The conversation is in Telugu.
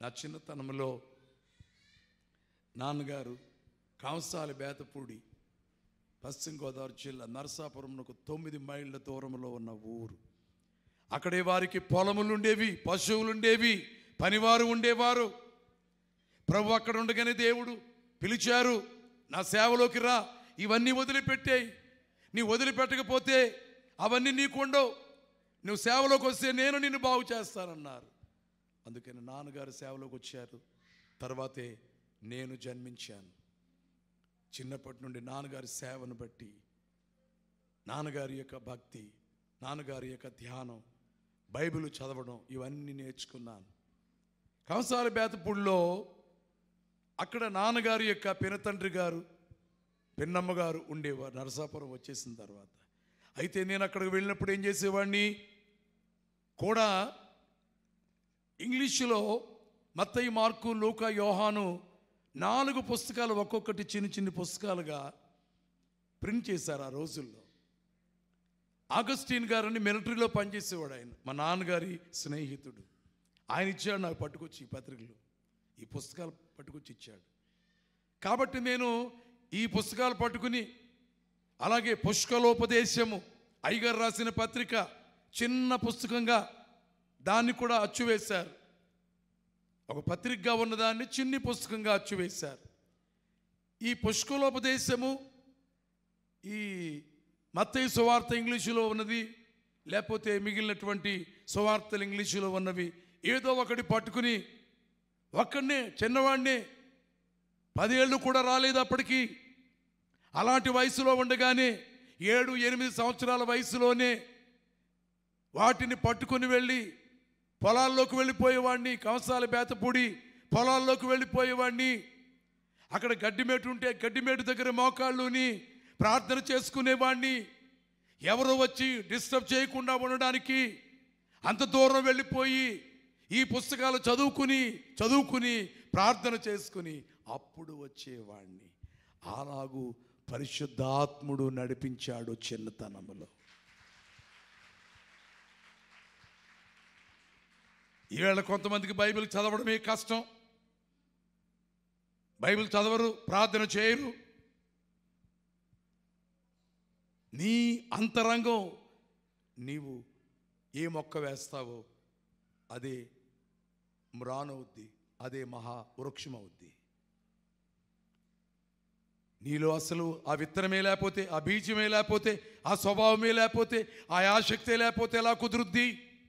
నా చిన్నతనంలో నాన్నగారు కాంసాలి బేతపూడి, పశ్చిమ గోదావరి జిల్లా, నరసాపురంకు 9 మైళ్ళ దూరంలో ఉన్న ఊరు. అక్కడే వారికి పొలములు ఉండేవి, పశువులు ఉండేవి, పనివారు ఉండేవారు. ప్రభు అక్కడ ఉండగానే దేవుడు పిలిచారు, నా సేవలోకి రా, ఇవన్నీ వదిలిపెట్టాయి, నీ వదిలిపెట్టకపోతే అవన్నీ నీకు ఉండవు, నువ్వు సేవలోకి వస్తే నేను నిన్ను బాగు చేస్తానన్నారు. అందుకని నాన్నగారు సేవలోకి వచ్చారు. తర్వాతే నేను జన్మించాను. చిన్నప్పటి నుండి నాన్నగారి సేవను బట్టి, నాన్నగారి యొక్క భక్తి, నాన్నగారి యొక్క ధ్యానం, బైబిల్ చదవడం ఇవన్నీ నేర్చుకున్నాను. కంసాలి బేతపూడిలో అక్కడ నాన్నగారి యొక్క పినతండ్రి గారు, పిన్నమ్మ గారు ఉండేవారు నరసాపురం వచ్చేసిన తర్వాత. అయితే నేను అక్కడికి వెళ్ళినప్పుడు ఏం చేసేవాడిని కూడా, ఇంగ్లీషులో మత్తయి, మార్కు, లూకా, యోహాను 4 పుస్తకాలు ఒక్కొక్కటి చిన్న చిన్న పుస్తకాలుగా ప్రింట్ చేశారు ఆ రోజుల్లో. ఆగస్టీన్ గారని మిలిటరీలో పనిచేసేవాడు ఆయన, మా నాన్నగారి స్నేహితుడు. ఆయన ఇచ్చాడు నాకు పట్టుకొచ్చి ఈ పత్రికలు, ఈ పుస్తకాలు పట్టుకొచ్చి ఇచ్చాడు. కాబట్టి నేను ఈ పుస్తకాలు పట్టుకుని, అలాగే పుష్కలోపదేశము అయ్యగారు రాసిన పత్రిక చిన్న పుస్తకంగా దాన్ని కూడా అచ్చువేశారు. ఒక పత్రికగా ఉన్నదాన్ని చిన్ని పుస్తకంగా అచ్చువేశారు. ఈ పుష్కలోపదేశము, ఈ మత్తయి సువార్త ఇంగ్లీషులో ఉన్నది, లేకపోతే మిగిలినటువంటి సువార్తలు ఇంగ్లీషులో ఉన్నవి, ఏదో ఒకటి పట్టుకుని ఒక్కడనే, చిన్నవాడినే, 10 ఏళ్ళు కూడా రాలేదు అప్పటికి. అలాంటి వయసులో ఉండగానే 7-8 సంవత్సరాల వయసులోనే వాటిని పట్టుకుని వెళ్ళి పొలాల్లోకి వెళ్ళిపోయేవాడిని. కంసాలి బేతపూడి పొలాల్లోకి వెళ్ళిపోయేవాడిని. అక్కడ గడ్డిమేటు ఉంటే గడ్డిమేటు దగ్గర మోకాళ్ళుని ప్రార్థన చేసుకునేవాడిని. ఎవరో వచ్చి డిస్టర్బ్ చేయకుండా ఉండడానికి అంత దూరం వెళ్ళిపోయి ఈ పుస్తకాలు చదువుకుని ప్రార్థన చేసుకుని అప్పుడు వచ్చేవాడిని. అలాగూ పరిశుద్ధాత్ముడు నడిపించాడు చిన్నతనములో. ఈవేళ కొంతమందికి బైబిల్ చదవడమే కష్టం, బైబిల్ చదవరు, ప్రార్థన చేయరు. నీ అంతరంగం, నీవు ఏ మొక్క వేస్తావో అదే మ్రానవుద్ది, అదే మహా వృక్షమవుద్ది. నీలో అసలు ఆ విత్తనమే లేకపోతే, ఆ బీజమే లేకపోతే, ఆ స్వభావమే లేకపోతే, ఆ ఆసక్తే లేకపోతే ఎలా కుదురుద్ది?